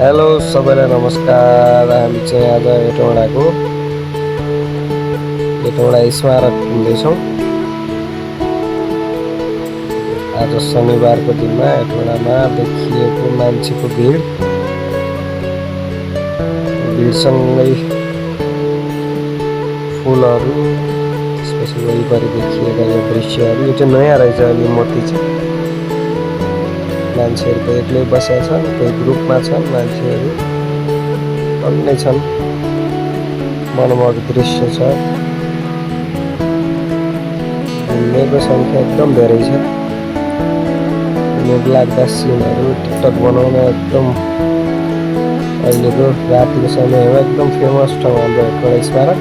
Hello सबैलाई नमस्कार। हामी चाहिँ आज हेटौँडा स्मारक घुम्दैछौँ। आज शनिबारको दिनमा हेटौँडामा देखिएको मान्छेको भिडसँगै फुलहरू, त्यसपछि वरिपरि देखिएका यो दृश्यहरू, यो चाहिँ नयाँ रहेछ अहिले मूर्ति चाहिँ। मान्छेहरू कोही एक्लै बसेका छन्, कोही ग्रुपमा छन्, मान्छेहरू अन्नै छन्। मनमोहक दृश्य छ। घुम्नेको सङ्ख्या एकदम धेरै छ। लाग्दा सिनहरू टिकटक बनाउन एकदम अहिलेको रातिको समयमा एकदम फेमस ठाउँ हाम्रो हेटौँडा स्मारक।